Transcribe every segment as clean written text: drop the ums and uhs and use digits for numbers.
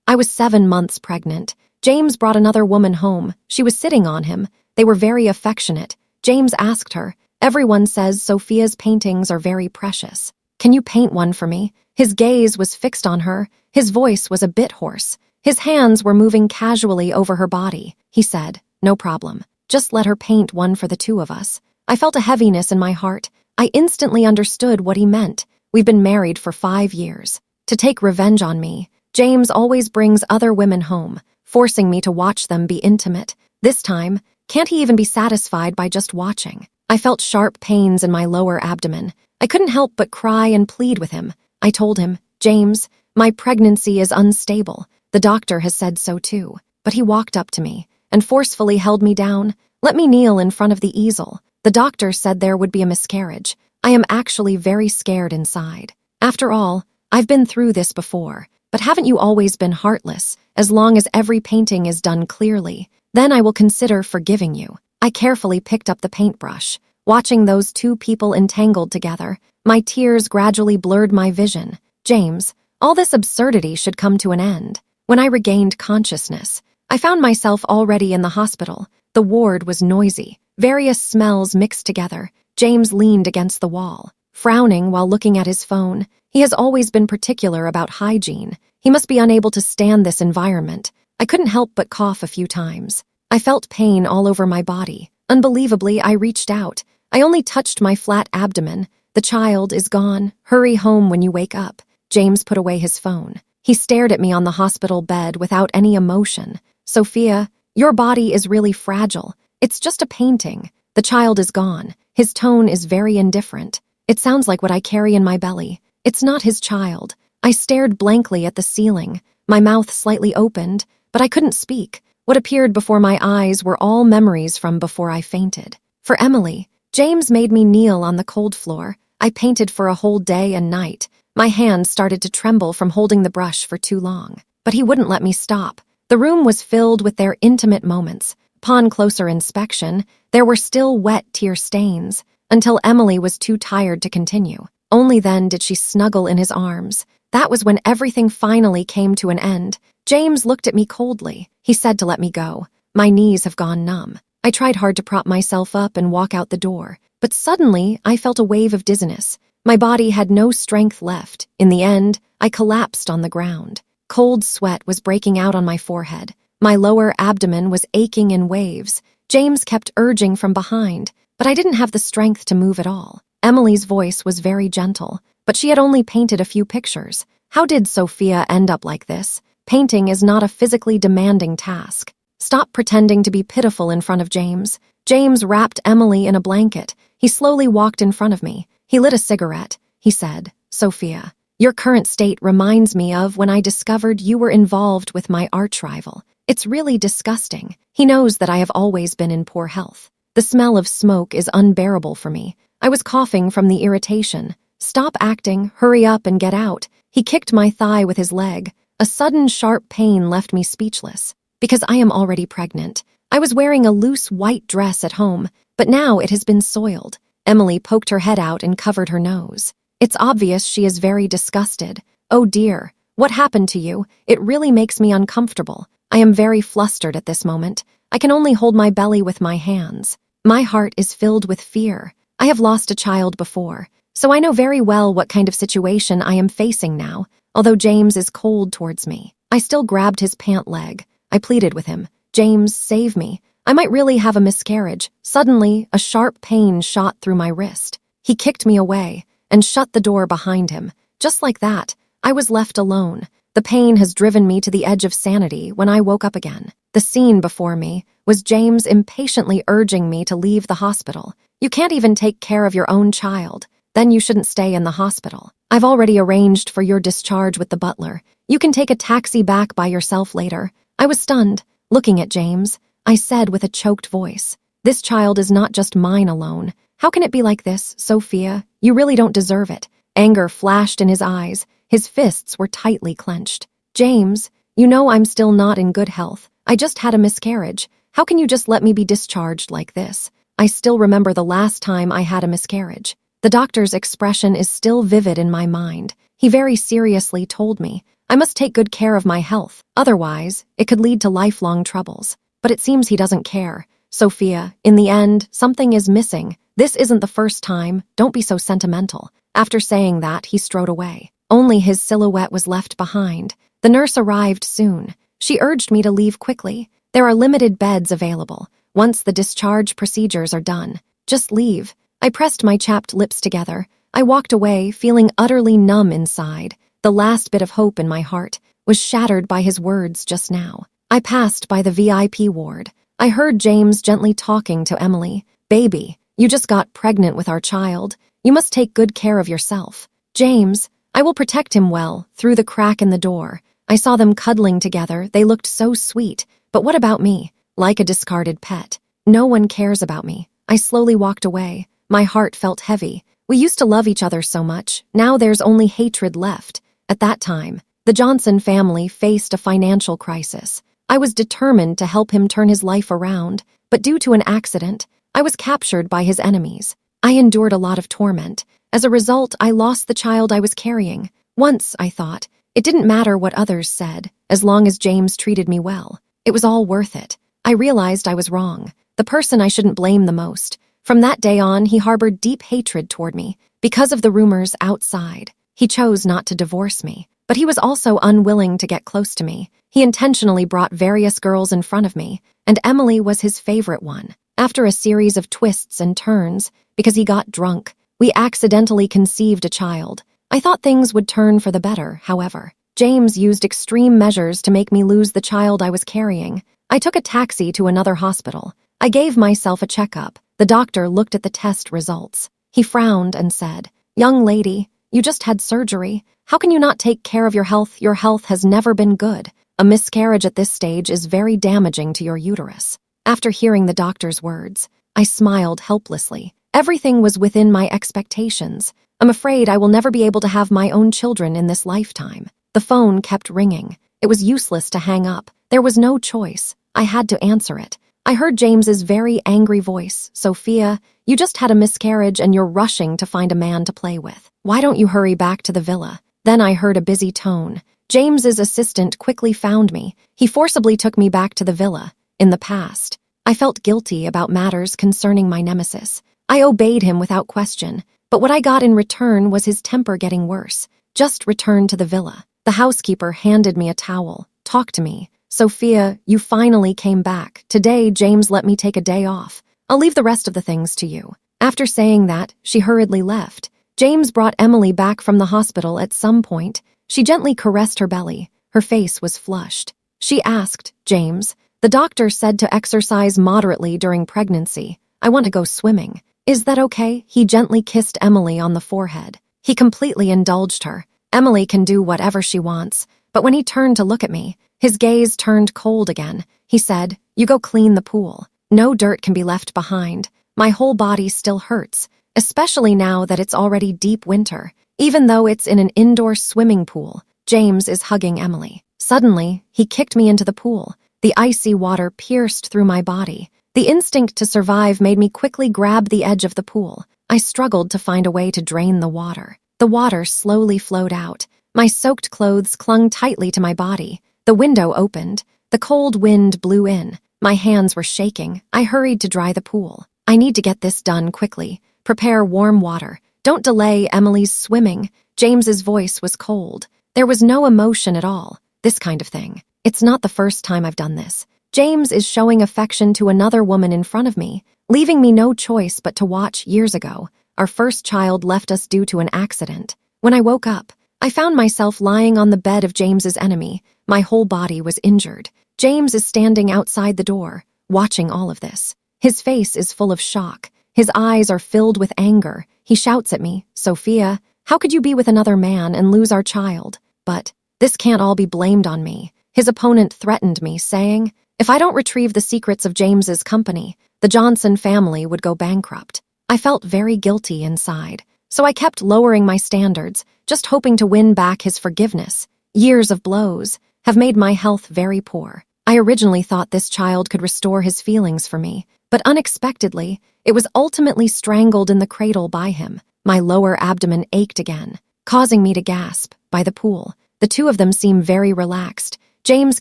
I was 7 months pregnant. James brought another woman home. She was sitting on him. They were very affectionate. James asked her, "Everyone says Sophia's paintings are very precious. Can you paint one for me?" His gaze was fixed on her. His voice was a bit hoarse. His hands were moving casually over her body. He said, "No problem. Just let her paint one for the two of us." I felt a heaviness in my heart. I instantly understood what he meant. We've been married for 5 years. To take revenge on me, James always brings other women home, forcing me to watch them be intimate. This time, can't he even be satisfied by just watching? I felt sharp pains in my lower abdomen. I couldn't help but cry and plead with him. I told him, "James, my pregnancy is unstable. The doctor has said so too." But he walked up to me and forcefully held me down, let me kneel in front of the easel. The doctor said there would be a miscarriage. I am actually very scared inside. After all, I've been through this before. But haven't you always been heartless, as long as every painting is done clearly? Then I will consider forgiving you. I carefully picked up the paintbrush. Watching those two people entangled together, my tears gradually blurred my vision. James, all this absurdity should come to an end. When I regained consciousness, I found myself already in the hospital. The ward was noisy. Various smells mixed together. James leaned against the wall, frowning while looking at his phone. He has always been particular about hygiene. He must be unable to stand this environment. I couldn't help but cough a few times. I felt pain all over my body. Unbelievably, I reached out. I only touched my flat abdomen. "The child is gone. Hurry home when you wake up." James put away his phone. He stared at me on the hospital bed without any emotion. "Sophia, your body is really fragile. It's just a painting. The child is gone." His tone is very indifferent. It sounds like what I carry in my belly. It's not his child. I stared blankly at the ceiling. My mouth slightly opened, but I couldn't speak. What appeared before my eyes were all memories from before I fainted. For Emily, James made me kneel on the cold floor. I painted for a whole day and night. My hands started to tremble from holding the brush for too long. But he wouldn't let me stop. The room was filled with their intimate moments. Upon closer inspection, there were still wet tear stains, until Emily was too tired to continue. Only then did she snuggle in his arms. That was when everything finally came to an end. James looked at me coldly. He said to let me go. My knees have gone numb. I tried hard to prop myself up and walk out the door, but suddenly I felt a wave of dizziness. My body had no strength left. In the end, I collapsed on the ground. Cold sweat was breaking out on my forehead. My lower abdomen was aching in waves. James kept urging from behind, but I didn't have the strength to move at all. Emily's voice was very gentle, but she had only painted a few pictures. How did Sophia end up like this? Painting is not a physically demanding task. Stop pretending to be pitiful in front of James. James wrapped Emily in a blanket. He slowly walked in front of me. He lit a cigarette. He said, "Sophia, your current state reminds me of when I discovered you were involved with my arch-rival. It's really disgusting." He knows that I have always been in poor health. The smell of smoke is unbearable for me. I was coughing from the irritation. "Stop acting, hurry up and get out." He kicked my thigh with his leg. A sudden sharp pain left me speechless. Because I am already pregnant. I was wearing a loose white dress at home, but now it has been soiled. Emily poked her head out and covered her nose. It's obvious she is very disgusted. "Oh dear, what happened to you? It really makes me uncomfortable." I am very flustered at this moment. I can only hold my belly with my hands. My heart is filled with fear. I have lost a child before, so I know very well what kind of situation I am facing now. Although James is cold towards me, I still grabbed his pant leg. I pleaded with him, "James, save me. I might really have a miscarriage." Suddenly, a sharp pain shot through my wrist. He kicked me away and shut the door behind him. Just like that, I was left alone. The pain has driven me to the edge of sanity when I woke up again. The scene before me was James impatiently urging me to leave the hospital. "You can't even take care of your own child. Then you shouldn't stay in the hospital. I've already arranged for your discharge with the butler. You can take a taxi back by yourself later." I was stunned, looking at James. I said with a choked voice, "This child is not just mine alone. How can it be like this, Sophia? You really don't deserve it." Anger flashed in his eyes. His fists were tightly clenched. "James, you know I'm still not in good health. I just had a miscarriage. How can you just let me be discharged like this?" I still remember the last time I had a miscarriage. The doctor's expression is still vivid in my mind. He very seriously told me, I must take good care of my health. Otherwise, it could lead to lifelong troubles. But it seems he doesn't care. Sophia, in the end, something is missing. This isn't the first time. Don't be so sentimental. After saying that, he strode away. Only his silhouette was left behind. The nurse arrived soon. She urged me to leave quickly. There are limited beds available. Once the discharge procedures are done, just leave. I pressed my chapped lips together. I walked away, feeling utterly numb inside. The last bit of hope in my heart was shattered by his words just now. I passed by the VIP ward. I heard James gently talking to Emily. Baby, you just got pregnant with our child. You must take good care of yourself. James, I will protect him well. Through the crack in the door, I saw them cuddling together. They looked so sweet. But what about me? Like a discarded pet. No one cares about me. I slowly walked away. My heart felt heavy. We used to love each other so much. Now there's only hatred left. At that time, the Johnson family faced a financial crisis. I was determined to help him turn his life around, but due to an accident, I was captured by his enemies. I endured a lot of torment. As a result, I lost the child I was carrying. Once, I thought, it didn't matter what others said, as long as James treated me well. It was all worth it. I realized I was wrong, the person I shouldn't blame the most. From that day on, he harbored deep hatred toward me. Because of the rumors outside, he chose not to divorce me. But he was also unwilling to get close to me. He intentionally brought various girls in front of me, and Emily was his favorite one. After a series of twists and turns, because he got drunk, we accidentally conceived a child. I thought things would turn for the better, however. James used extreme measures to make me lose the child I was carrying. I took a taxi to another hospital. I gave myself a checkup. The doctor looked at the test results. He frowned and said, "Young lady, you just had surgery. How can you not take care of your health? Your health has never been good. A miscarriage at this stage is very damaging to your uterus." After hearing the doctor's words, I smiled helplessly. Everything was within my expectations. I'm afraid I will never be able to have my own children in this lifetime. The phone kept ringing. It was useless to hang up. There was no choice. I had to answer it. I heard James's very angry voice. "Sophia, you just had a miscarriage and you're rushing to find a man to play with. Why don't you hurry back to the villa?" Then I heard a busy tone. James's assistant quickly found me. He forcibly took me back to the villa. In the past, I felt guilty about matters concerning my nemesis. I obeyed him without question, but what I got in return was his temper getting worse. "Just return to the villa." The housekeeper handed me a towel. "Talk to me. Sophia, you finally came back. Today, James let me take a day off. I'll leave the rest of the things to you." After saying that, she hurriedly left. James brought Emily back from the hospital at some point. She gently caressed her belly. Her face was flushed. She asked, "James, the doctor said to exercise moderately during pregnancy. I want to go swimming. Is that okay?" He gently kissed Emily on the forehead. He completely indulged her. Emily can do whatever she wants, but when he turned to look at me, his gaze turned cold again. He said, "You go clean the pool. No dirt can be left behind." My whole body still hurts, especially now that it's already deep winter. Even though it's in an indoor swimming pool, James is hugging Emily. Suddenly, he kicked me into the pool. The icy water pierced through my body. The instinct to survive made me quickly grab the edge of the pool. I struggled to find a way to drain the water. The water slowly flowed out. My soaked clothes clung tightly to my body. The window opened. The cold wind blew in. My hands were shaking. I hurried to dry the pool. "I need to get this done quickly. Prepare warm water. Don't delay Emily's swimming." James's voice was cold. There was no emotion at all. "This kind of thing. It's not the first time I've done this. James is showing affection to another woman in front of me, leaving me no choice but to watch. Years ago, our first child left us due to an accident. When I woke up, I found myself lying on the bed of James's enemy. My whole body was injured. James is standing outside the door, watching all of this. His face is full of shock. His eyes are filled with anger. He shouts at me, "Sophia, how could you be with another man and lose our child?" But this can't all be blamed on me. His opponent threatened me, saying, if I don't retrieve the secrets of James's company, the Johnson family would go bankrupt. I felt very guilty inside, so I kept lowering my standards, just hoping to win back his forgiveness. Years of blows have made my health very poor. I originally thought this child could restore his feelings for me, but unexpectedly, it was ultimately strangled in the cradle by him. My lower abdomen ached again, causing me to gasp. By the pool, The two of them seem very relaxed. James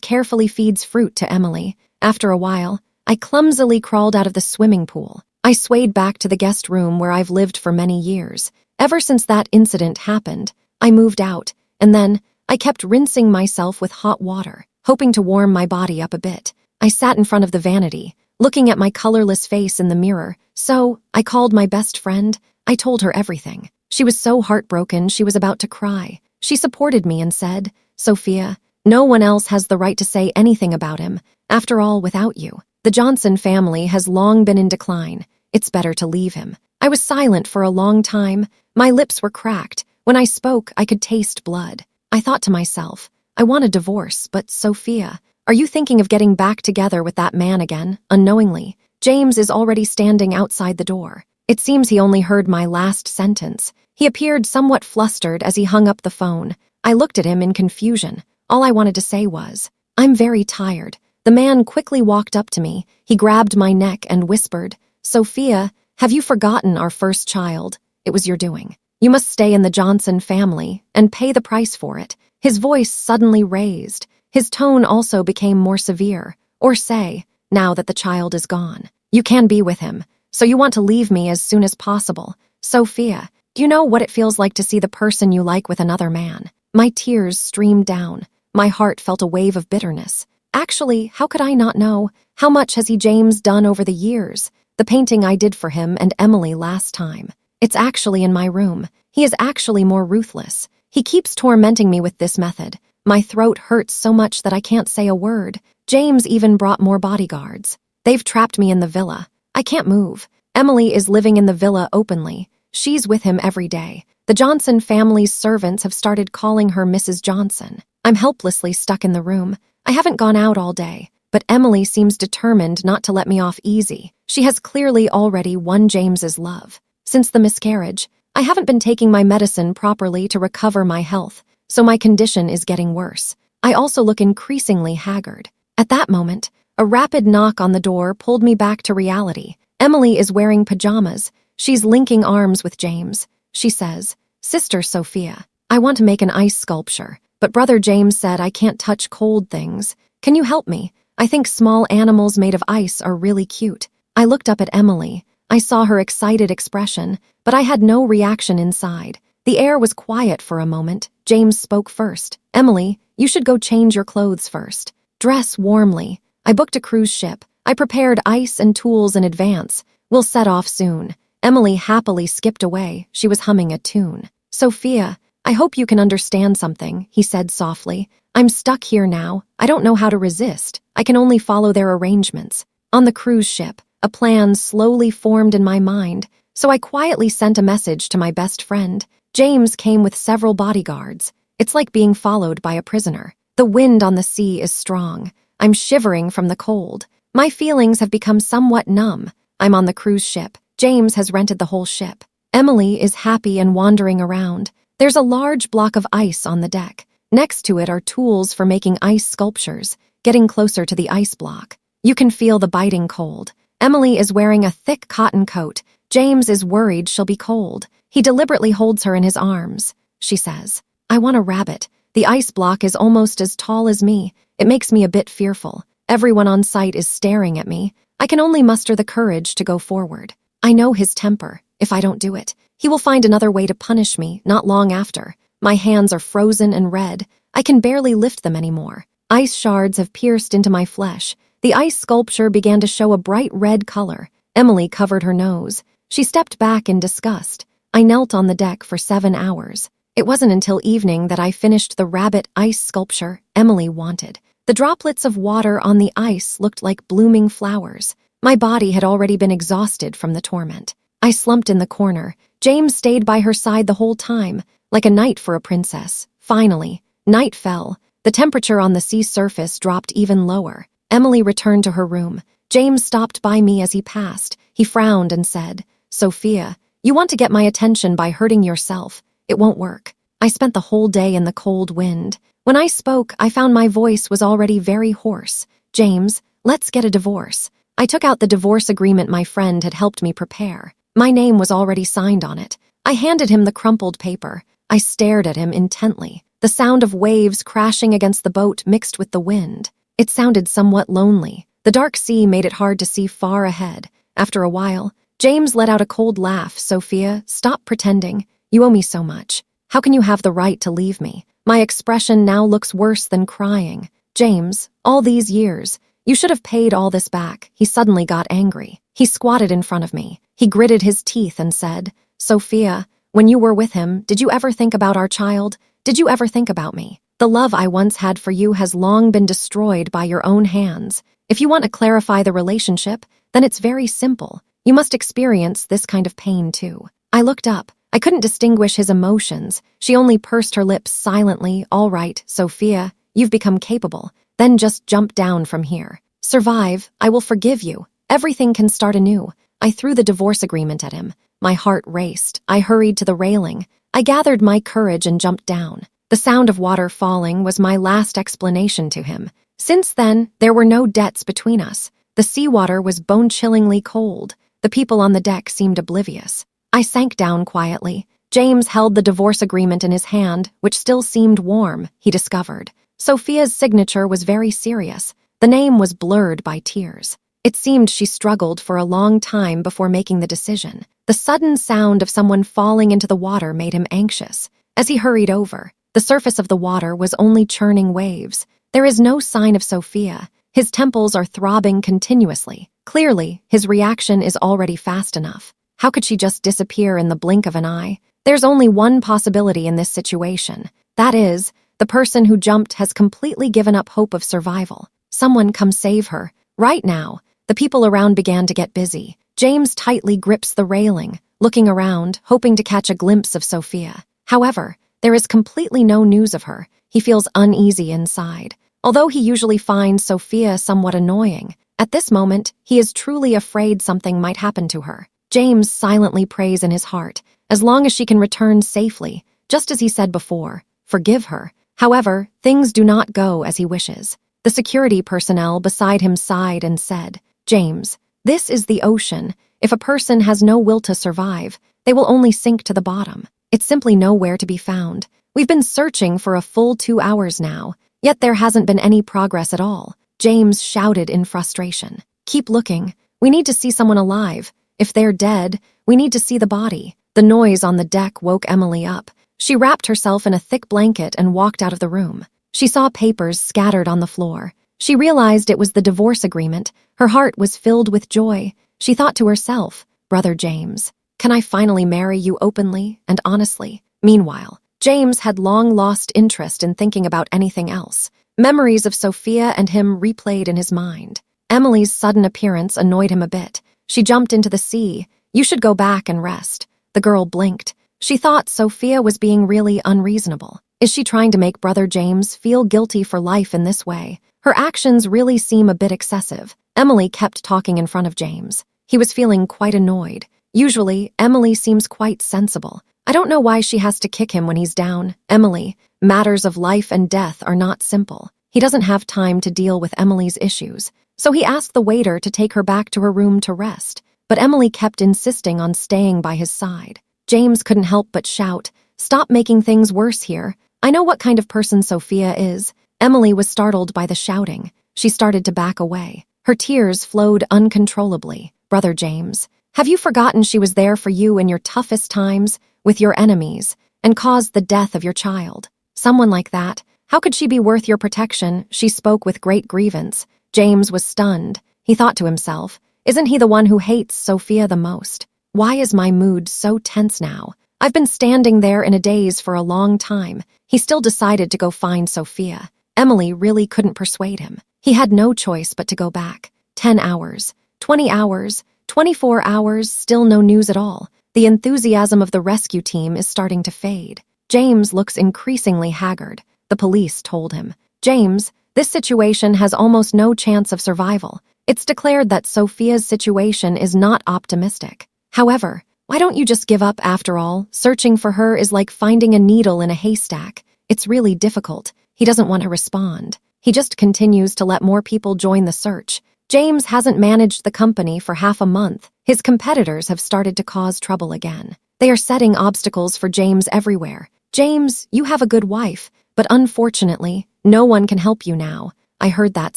carefully feeds fruit to Emily. After a while, I clumsily crawled out of the swimming pool. I swayed back to the guest room where I've lived for many years. Ever since that incident happened, I moved out, and then I kept rinsing myself with hot water, hoping to warm my body up a bit. I sat in front of the vanity, looking at my colorless face in the mirror, so I called my best friend. I told her everything. She was so heartbroken she was about to cry. She supported me and said, "Sophia, no one else has the right to say anything about him. After all, without you, the Johnson family has long been in decline. It's better to leave him." I was silent for a long time. My lips were cracked. When I spoke, I could taste blood. I thought to myself, I want a divorce, but Sophia, are you thinking of getting back together with that man again? Unknowingly, James is already standing outside the door. It seems he only heard my last sentence. He appeared somewhat flustered as he hung up the phone. I looked at him in confusion. All I wanted to say was, "I'm very tired." The man quickly walked up to me. He grabbed my neck and whispered, "Sophia, have you forgotten our first child? It was your doing. You must stay in the Johnson family and pay the price for it." His voice suddenly raised. His tone also became more severe. "Or say, now that the child is gone, you can be with him. So you want to leave me as soon as possible. Sophia, do you know what it feels like to see the person you like with another man?" My tears streamed down. My heart felt a wave of bitterness. Actually, how could I not know? How much has James done over the years? The painting I did for him and Emily last time. It's actually in my room. He is actually more ruthless. He keeps tormenting me with this method. My throat hurts so much that I can't say a word. James even brought more bodyguards. They've trapped me in the villa. I can't move. Emily is living in the villa openly. She's with him every day. The Johnson family's servants have started calling her Mrs. Johnson. I'm helplessly stuck in the room. I haven't gone out all day, but Emily seems determined not to let me off easy. She has clearly already won James's love. Since the miscarriage, I haven't been taking my medicine properly to recover my health, so my condition is getting worse. I also look increasingly haggard. At that moment, a rapid knock on the door pulled me back to reality. Emily is wearing pajamas. She's linking arms with James. She says, "Sister Sophia, I want to make an ice sculpture, but Brother James said I can't touch cold things. Can you help me? I think small animals made of ice are really cute." I looked up at Emily. I saw her excited expression, but I had no reaction inside. The air was quiet for a moment. James spoke first. "Emily, you should go change your clothes first. Dress warmly. I booked a cruise ship. I prepared ice and tools in advance. We'll set off soon." Emily happily skipped away. She was humming a tune. "Sophia, I hope you can understand something," he said softly. "I'm stuck here now. I don't know how to resist. I can only follow their arrangements." On the cruise ship, a plan slowly formed in my mind, so I quietly sent a message to my best friend. James came with several bodyguards. It's like being followed by a prisoner. The wind on the sea is strong. I'm shivering from the cold. My feelings have become somewhat numb. I'm on the cruise ship. James has rented the whole ship. Emily is happy and wandering around. There's a large block of ice on the deck. Next to it are tools for making ice sculptures. Getting closer to the ice block, you can feel the biting cold. Emily is wearing a thick cotton coat. James is worried she'll be cold. He deliberately holds her in his arms. She says, "I want a rabbit." The ice block is almost as tall as me. It makes me a bit fearful. Everyone on site is staring at me. I can only muster the courage to go forward. I know his temper. If I don't do it, he will find another way to punish me not long after. My hands are frozen and red. I can barely lift them anymore. Ice shards have pierced into my flesh. The ice sculpture began to show a bright red color. Emily covered her nose. She stepped back in disgust. I knelt on the deck for 7 hours. It wasn't until evening that I finished the rabbit ice sculpture Emily wanted. The droplets of water on the ice looked like blooming flowers. My body had already been exhausted from the torment. I slumped in the corner. James stayed by her side the whole time, like a knight for a princess. Finally, night fell. The temperature on the sea surface dropped even lower. Emily returned to her room. James stopped by me as he passed. He frowned and said, "Sophia, you want to get my attention by hurting yourself. It won't work." I spent the whole day in the cold wind. When I spoke, I found my voice was already very hoarse. "James, let's get a divorce." I took out the divorce agreement my friend had helped me prepare. My name was already signed on it. I handed him the crumpled paper. I stared at him intently. The sound of waves crashing against the boat mixed with the wind. It sounded somewhat lonely. The dark sea made it hard to see far ahead. After a while, James let out a cold laugh. Sophia, stop pretending. You owe me so much. How can you have the right to leave me? My expression now looks worse than crying. James, all these years, you should have paid all this back. He suddenly got angry. He squatted in front of me. He gritted his teeth and said, Sophia, when you were with him, did you ever think about our child? Did you ever think about me? The love I once had for you has long been destroyed by your own hands. If you want to clarify the relationship, then it's very simple. You must experience this kind of pain too. I looked up. I couldn't distinguish his emotions. She only pursed her lips silently. All right, Sophia, you've become capable. Then just jump down from here. Survive. I will forgive you. Everything can start anew. I threw the divorce agreement at him. My heart raced. I hurried to the railing. I gathered my courage and jumped down. The sound of water falling was my last explanation to him. Since then, there were no debts between us. The seawater was bone-chillingly cold. The people on the deck seemed oblivious. I sank down quietly. James held the divorce agreement in his hand, which still seemed warm, he discovered. Sophia's signature was very serious. The name was blurred by tears. It seemed she struggled for a long time before making the decision. The sudden sound of someone falling into the water made him anxious. As he hurried over, the surface of the water was only churning waves. There is no sign of Sophia. His temples are throbbing continuously. Clearly, his reaction is already fast enough. How could she just disappear in the blink of an eye? There's only one possibility in this situation. That is, the person who jumped has completely given up hope of survival. Someone come save her. Right now. The people around began to get busy. James tightly grips the railing, looking around, hoping to catch a glimpse of Sophia. However, there is completely no news of her. He feels uneasy inside. Although he usually finds Sophia somewhat annoying, at this moment, he is truly afraid something might happen to her. James silently prays in his heart, as long as she can return safely, just as he said before, forgive her. However, things do not go as he wishes. The security personnel beside him sighed and said, James, this is the ocean. If a person has no will to survive, they will only sink to the bottom. It's simply nowhere to be found. We've been searching for a full 2 hours now, yet there hasn't been any progress at all. James shouted in frustration. Keep looking. We need to see someone alive. If they're dead, we need to see the body. The noise on the deck woke Emily up. She wrapped herself in a thick blanket and walked out of the room. She saw papers scattered on the floor. She realized it was the divorce agreement. Her heart was filled with joy. She thought to herself, Brother James, can I finally marry you openly and honestly? Meanwhile, James had long lost interest in thinking about anything else. Memories of Sophia and him replayed in his mind. Emily's sudden appearance annoyed him a bit. She jumped into the sea. You should go back and rest. The girl blinked. She thought Sophia was being really unreasonable. Is she trying to make Brother James feel guilty for life in this way? Her actions really seem a bit excessive. Emily kept talking in front of James. He was feeling quite annoyed. Usually, Emily seems quite sensible. I don't know why she has to kick him when he's down. Emily, matters of life and death are not simple. He doesn't have time to deal with Emily's issues. So he asked the waiter to take her back to her room to rest. But Emily kept insisting on staying by his side. James couldn't help but shout, Stop making things worse here. I know what kind of person Sophia is. Emily was startled by the shouting. She started to back away. Her tears flowed uncontrollably. Brother James, have you forgotten she was there for you in your toughest times, with your enemies, and caused the death of your child? Someone like that, how could she be worth your protection? She spoke with great grievance. James was stunned. He thought to himself, isn't he the one who hates Sophia the most? Why is my mood so tense now? I've been standing there in a daze for a long time. He still decided to go find Sophia. Emily really couldn't persuade him. He had no choice but to go back. 10 hours, 20 hours, 24 hours, still no news at all. The enthusiasm of the rescue team is starting to fade. James looks increasingly haggard. The police told him, James, this situation has almost no chance of survival. It's declared that Sophia's situation is not optimistic. However, why don't you just give up after all? Searching for her is like finding a needle in a haystack. It's really difficult. He doesn't want to respond. He just continues to let more people join the search. James hasn't managed the company for half a month. His competitors have started to cause trouble again. They are setting obstacles for James everywhere. James, you have a good wife, But unfortunately, no one can help you now. I heard that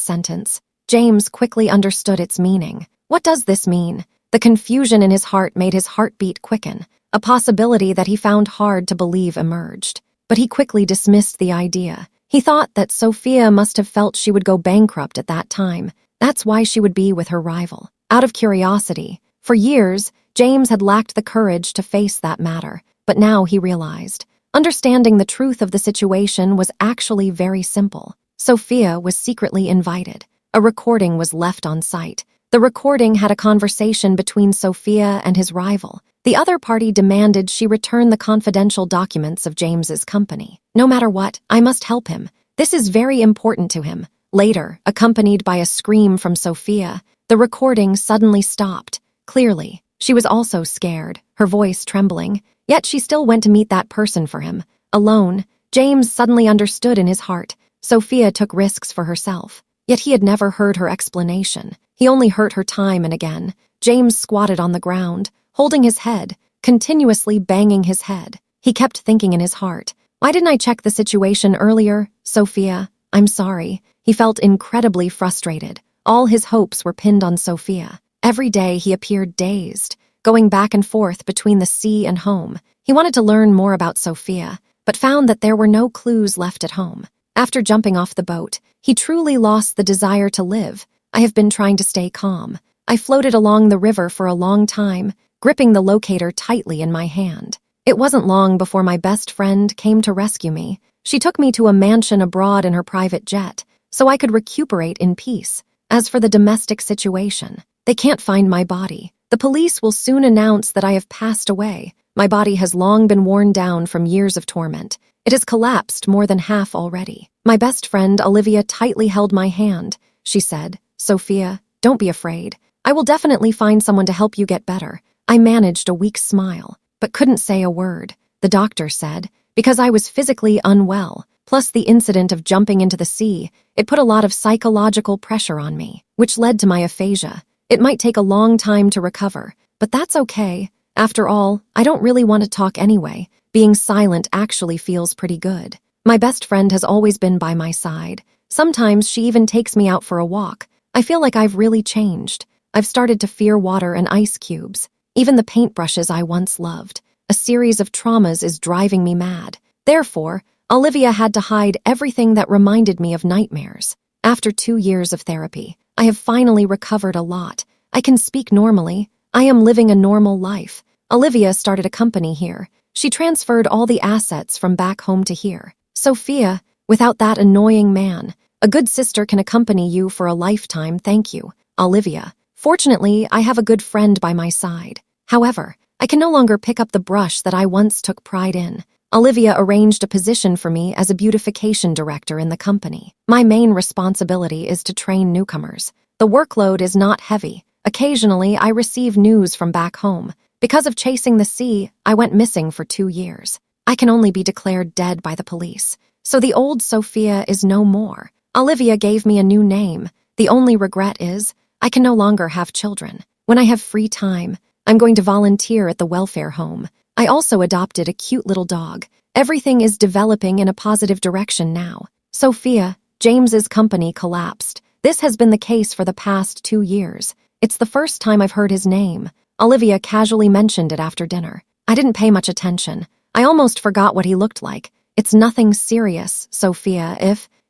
sentence. James quickly understood its meaning. What does this mean? The confusion in his heart made his heartbeat quicken. A possibility that he found hard to believe emerged. But he quickly dismissed the idea. He thought that Sophia must have felt she would go bankrupt at that time. That's why she would be with her rival. Out of curiosity. For years, James had lacked the courage to face that matter. But now he realized. Understanding the truth of the situation was actually very simple. Sophia was secretly invited. A recording was left on site. The recording had a conversation between Sophia and his rival. The other party demanded she return the confidential documents of James's company. No matter what, I must help him. This is very important to him. Later, accompanied by a scream from Sophia, the recording suddenly stopped. Clearly, she was also scared, her voice trembling. Yet she still went to meet that person for him. Alone, James suddenly understood in his heart. Sophia took risks for herself. Yet he had never heard her explanation. He only hurt her time and again. James squatted on the ground, holding his head, continuously banging his head. He kept thinking in his heart, why didn't I check the situation earlier? Sophia, I'm sorry. He felt incredibly frustrated. All his hopes were pinned on Sophia. Every day he appeared dazed, going back and forth between the sea and home. He wanted to learn more about Sophia, but found that there were no clues left at home. After jumping off the boat, he truly lost the desire to live. I have been trying to stay calm. I floated along the river for a long time, gripping the locator tightly in my hand. It wasn't long before my best friend came to rescue me. She took me to a mansion abroad in her private jet, so I could recuperate in peace. As for the domestic situation, they can't find my body. The police will soon announce that I have passed away. My body has long been worn down from years of torment. It has collapsed more than half already. My best friend, Olivia, tightly held my hand. She said, Sophia, don't be afraid. I will definitely find someone to help you get better. I managed a weak smile, but couldn't say a word. The doctor said, because I was physically unwell, plus the incident of jumping into the sea, it put a lot of psychological pressure on me, which led to my aphasia. It might take a long time to recover, but that's okay. After all, I don't really want to talk anyway. Being silent actually feels pretty good. My best friend has always been by my side. Sometimes she even takes me out for a walk. I feel like I've really changed. I've started to fear water and ice cubes. Even the paintbrushes I once loved. A series of traumas is driving me mad. Therefore, Olivia had to hide everything that reminded me of nightmares. After 2 years of therapy, I have finally recovered a lot. I can speak normally. I am living a normal life. Olivia started a company here. She transferred all the assets from back home to here. Sophia, without that annoying man, a good sister can accompany you for a lifetime, thank you. Olivia, fortunately, I have a good friend by my side. However, I can no longer pick up the brush that I once took pride in. Olivia arranged a position for me as a beautification director in the company. My main responsibility is to train newcomers. The workload is not heavy. Occasionally, I receive news from back home. Because of chasing the sea, I went missing for 2 years. I can only be declared dead by the police. So the old Sophia is no more. Olivia gave me a new name. The only regret is, I can no longer have children. When I have free time, I'm going to volunteer at the welfare home. I also adopted a cute little dog. Everything is developing in a positive direction now. Sophia, James's company collapsed. This has been the case for the past 2 years. It's the first time I've heard his name. Olivia casually mentioned it after dinner. I didn't pay much attention. I almost forgot what he looked like. It's nothing serious, Sophia.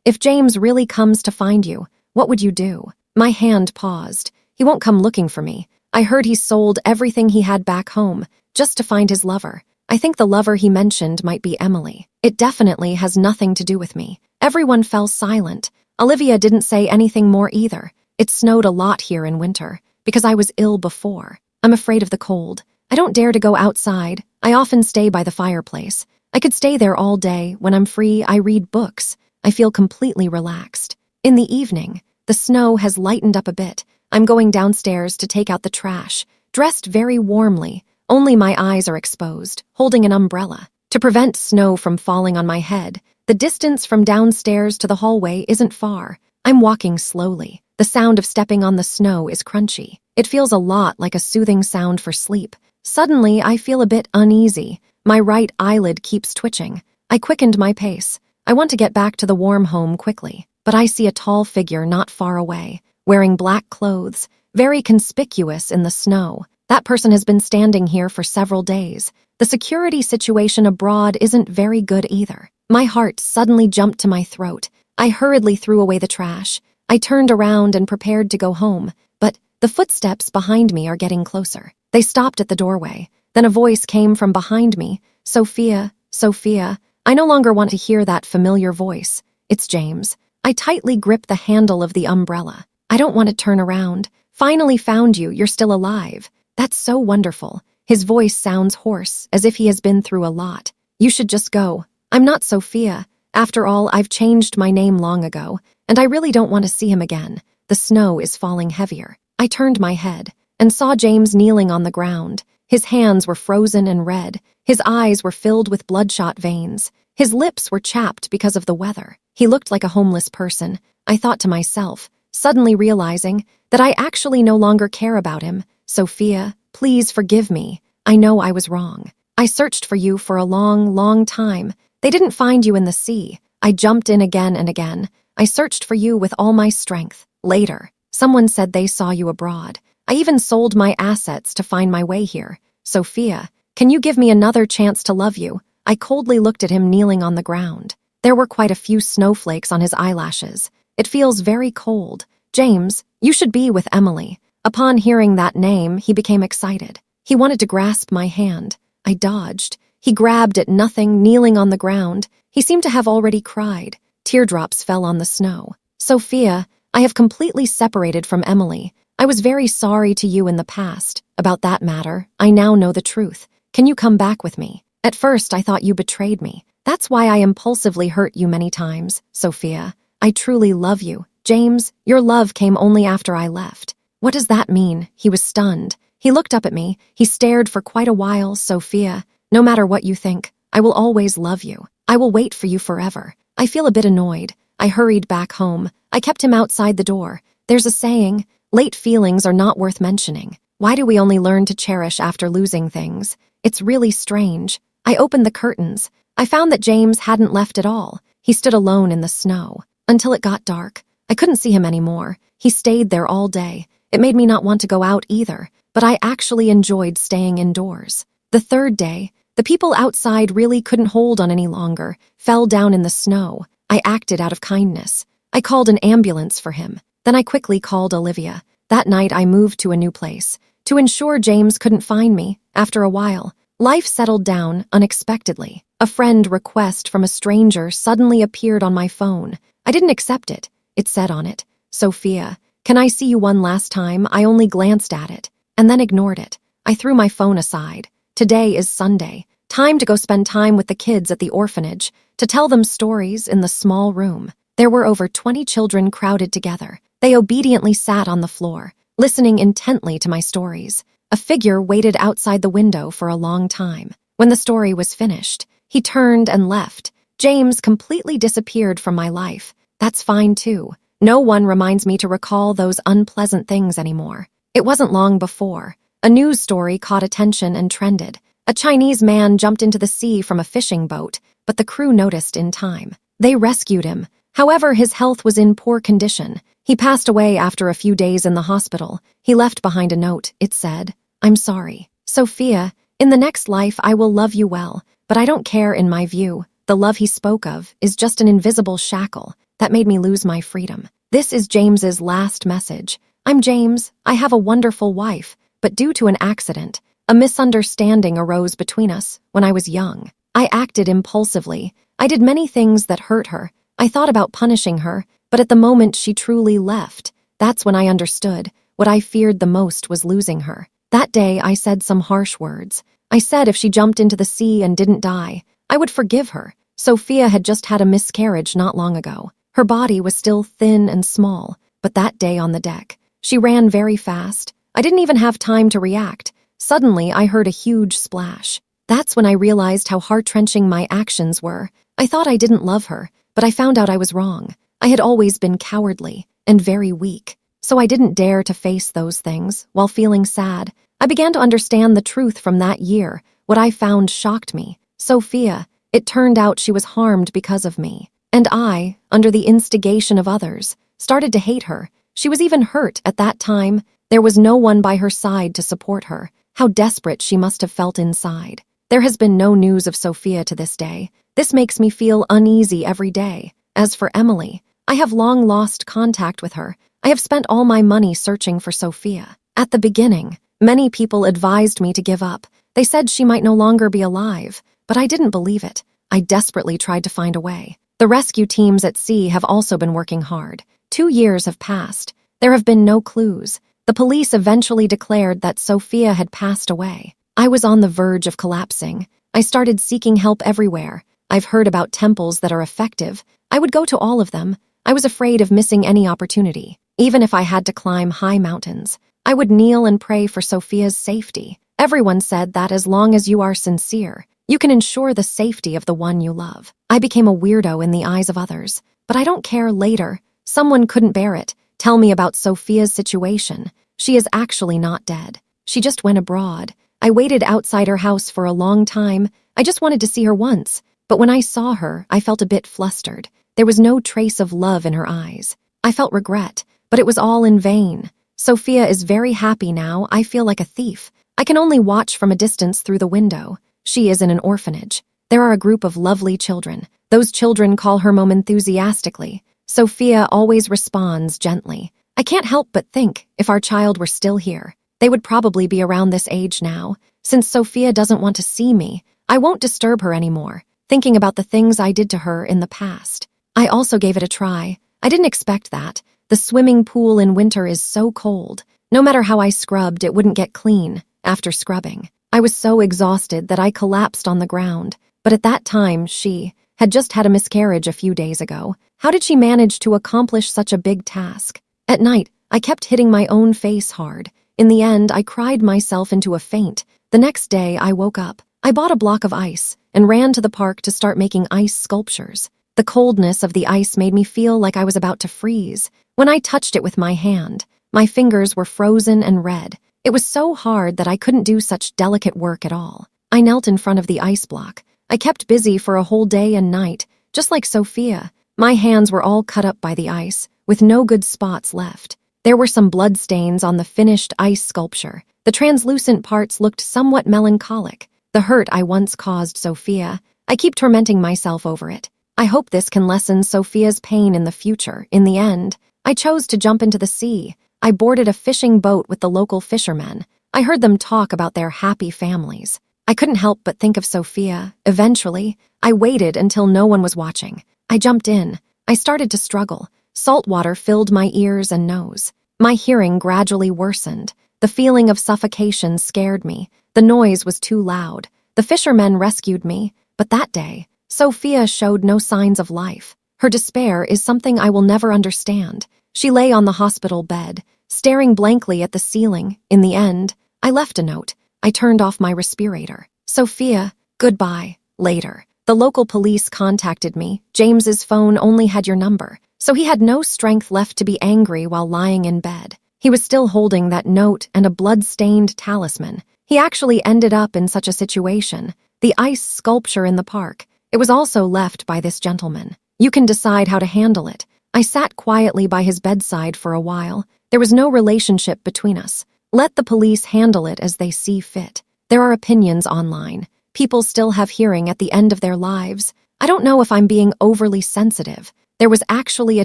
If James really comes to find you, what would you do? My hand paused. He won't come looking for me. I heard he sold everything he had back home, just to find his lover. I think the lover he mentioned might be Emily. It definitely has nothing to do with me. Everyone fell silent. Olivia didn't say anything more either. It snowed a lot here in winter, because I was ill before. I'm afraid of the cold. I don't dare to go outside. I often stay by the fireplace. I could stay there all day. When I'm free, I read books. I feel completely relaxed. In the evening, the snow has lightened up a bit. I'm going downstairs to take out the trash, dressed very warmly. Only my eyes are exposed, holding an umbrella. To prevent snow from falling on my head, the distance from downstairs to the hallway isn't far. I'm walking slowly. The sound of stepping on the snow is crunchy. It feels a lot like a soothing sound for sleep. Suddenly, I feel a bit uneasy. My right eyelid keeps twitching. I quickened my pace. I want to get back to the warm home quickly, but I see a tall figure not far away, wearing black clothes, very conspicuous in the snow. That person has been standing here for several days. The security situation abroad isn't very good either. My heart suddenly jumped to my throat. I hurriedly threw away the trash. I turned around and prepared to go home, but the footsteps behind me are getting closer. They stopped at the doorway. Then a voice came from behind me. Sophia, Sophia. I no longer want to hear that familiar voice. It's James. I tightly grip the handle of the umbrella. I don't want to turn around. Finally found you. You're still alive. That's so wonderful. His voice sounds hoarse, as if he has been through a lot. You should just go. I'm not Sophia. After all, I've changed my name long ago, and I really don't want to see him again. The snow is falling heavier. I turned my head and saw James kneeling on the ground. His hands were frozen and red. His eyes were filled with bloodshot veins. His lips were chapped because of the weather. He looked like a homeless person. I thought to myself, suddenly realizing that I actually no longer care about him. Sophia, please forgive me. I know I was wrong. I searched for you for a long, long time. They didn't find you in the sea. I jumped in again and again. I searched for you with all my strength. Later, someone said they saw you abroad. I even sold my assets to find my way here. Sophia, can you give me another chance to love you? I coldly looked at him kneeling on the ground. There were quite a few snowflakes on his eyelashes. It feels very cold. James, you should be with Emily. Upon hearing that name, he became excited. He wanted to grasp my hand. I dodged. He grabbed at nothing, kneeling on the ground. He seemed to have already cried. Teardrops fell on the snow. Sophia, I have completely separated from Emily. I was very sorry to you in the past. About that matter, I now know the truth. Can you come back with me? At first, I thought you betrayed me. That's why I impulsively hurt you many times, Sophia. I truly love you. James, your love came only after I left. What does that mean? He was stunned. He looked up at me. He stared for quite a while. Sophia, no matter what you think, I will always love you. I will wait for you forever. I feel a bit annoyed. I hurried back home. I kept him outside the door. There's a saying, late feelings are not worth mentioning. Why do we only learn to cherish after losing things? It's really strange. I opened the curtains. I found that James hadn't left at all. He stood alone in the snow. Until it got dark. I couldn't see him anymore. He stayed there all day. It made me not want to go out either, but I actually enjoyed staying indoors. The third day, the people outside really couldn't hold on any longer, fell down in the snow. I acted out of kindness. I called an ambulance for him. Then I quickly called Olivia. That night I moved to a new place. To ensure James couldn't find me, after a while, life settled down unexpectedly. A friend request from a stranger suddenly appeared on my phone. I didn't accept it. It said on it, Sophia, can I see you one last time? I only glanced at it, and then ignored it. I threw my phone aside. Today is Sunday. Time to go spend time with the kids at the orphanage, to tell them stories in the small room. There were over 20 children crowded together. They obediently sat on the floor, listening intently to my stories. A figure waited outside the window for a long time. When the story was finished, he turned and left. James completely disappeared from my life. That's fine too. No one reminds me to recall those unpleasant things anymore. It wasn't long before. A news story caught attention and trended. A Chinese man jumped into the sea from a fishing boat, but the crew noticed in time. They rescued him. However, his health was in poor condition. He passed away after a few days in the hospital. He left behind a note. It said, I'm sorry. Sophia, in the next life I will love you well, but I don't care in my view. The love he spoke of is just an invisible shackle that made me lose my freedom. This is James's last message. I'm James. I have a wonderful wife, but due to an accident, a misunderstanding arose between us when I was young. I acted impulsively. I did many things that hurt her. I thought about punishing her, but at the moment she truly left, that's when I understood what I feared the most was losing her. That day I said some harsh words. I said if she jumped into the sea and didn't die, I would forgive her. Sophia had just had a miscarriage not long ago. Her body was still thin and small, but that day on the deck, she ran very fast. I didn't even have time to react. Suddenly, I heard a huge splash. That's when I realized how heart-wrenching my actions were. I thought I didn't love her, but I found out I was wrong. I had always been cowardly and very weak, so I didn't dare to face those things. While feeling sad, I began to understand the truth from that year. What I found shocked me. Sophia, it turned out she was harmed because of me. And I, under the instigation of others, started to hate her. She was even hurt at that time. There was no one by her side to support her. How desperate she must have felt inside. There has been no news of Sophia to this day. This makes me feel uneasy every day. As for Emily, I have long lost contact with her. I have spent all my money searching for Sophia. At the beginning, many people advised me to give up. They said she might no longer be alive, but I didn't believe it. I desperately tried to find a way. The rescue teams at sea have also been working hard. 2 years have passed. There have been no clues. The police eventually declared that Sophia had passed away. I was on the verge of collapsing. I started seeking help everywhere. I've heard about temples that are effective. I would go to all of them. I was afraid of missing any opportunity. Even if I had to climb high mountains, I would kneel and pray for Sophia's safety. Everyone said that as long as you are sincere, you can ensure the safety of the one you love. I became a weirdo in the eyes of others, but I don't care later. Someone couldn't bear it. Tell me about Sophia's situation. She is actually not dead. She just went abroad. I waited outside her house for a long time. I just wanted to see her once. But when I saw her, I felt a bit flustered. There was no trace of love in her eyes. I felt regret, but it was all in vain. Sophia is very happy now. I feel like a thief. I can only watch from a distance through the window. She is in an orphanage. There are a group of lovely children. Those children call her mom enthusiastically. Sophia always responds gently. I can't help but think, if our child were still here, they would probably be around this age now. Since Sophia doesn't want to see me, I won't disturb her anymore, thinking about the things I did to her in the past. I also gave it a try. I didn't expect that. The swimming pool in winter is so cold. No matter how I scrubbed, it wouldn't get clean. After scrubbing, I was so exhausted that I collapsed on the ground. But at that time, she had just had a miscarriage a few days ago. How did she manage to accomplish such a big task? At night, I kept hitting my own face hard. In the end, I cried myself into a faint. The next day, I woke up. I bought a block of ice and ran to the park to start making ice sculptures. The coldness of the ice made me feel like I was about to freeze. When I touched it with my hand, my fingers were frozen and red. It was so hard that I couldn't do such delicate work at all. I knelt in front of the ice block. I kept busy for a whole day and night, just like Sophia. My hands were all cut up by the ice, with no good spots left. There were some blood stains on the finished ice sculpture. The translucent parts looked somewhat melancholic. The hurt I once caused Sophia, I keep tormenting myself over it. I hope this can lessen Sophia's pain in the future. In the end, I chose to jump into the sea. I boarded a fishing boat with the local fishermen. I heard them talk about their happy families. I couldn't help but think of Sophia. Eventually, I waited until no one was watching. I jumped in. I started to struggle. Salt water filled my ears and nose. My hearing gradually worsened. The feeling of suffocation scared me. The noise was too loud. The fishermen rescued me, but that day, Sophia showed no signs of life. Her despair is something I will never understand. She lay on the hospital bed, staring blankly at the ceiling. In the end, I left a note. I turned off my respirator. Sophia, goodbye. Later, the local police contacted me. James's phone only had your number, so he had no strength left to be angry while lying in bed. He was still holding that note and a blood-stained talisman. He actually ended up in such a situation. The ice sculpture in the park. It was also left by this gentleman. You can decide how to handle it. I sat quietly by his bedside for a while. There was no relationship between us. Let the police handle it as they see fit. There are opinions online. People still have hearing at the end of their lives. I don't know if I'm being overly sensitive. There was actually a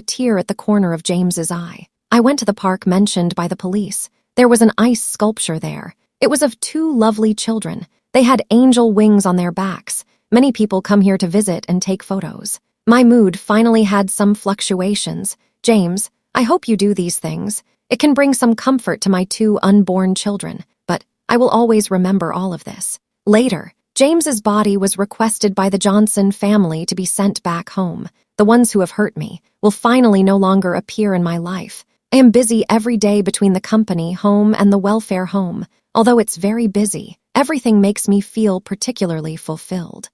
tear at the corner of James's eye. I went to the park mentioned by the police. There was an ice sculpture there. It was of 2 lovely children. They had angel wings on their backs. Many people come here to visit and take photos. My mood finally had some fluctuations. James, I hope you do these things. It can bring some comfort to my 2 unborn children, but I will always remember all of this. Later, James's body was requested by the Johnson family to be sent back home. The ones who have hurt me will finally no longer appear in my life. I am busy every day between the company home and the welfare home. Although it's very busy, everything makes me feel particularly fulfilled.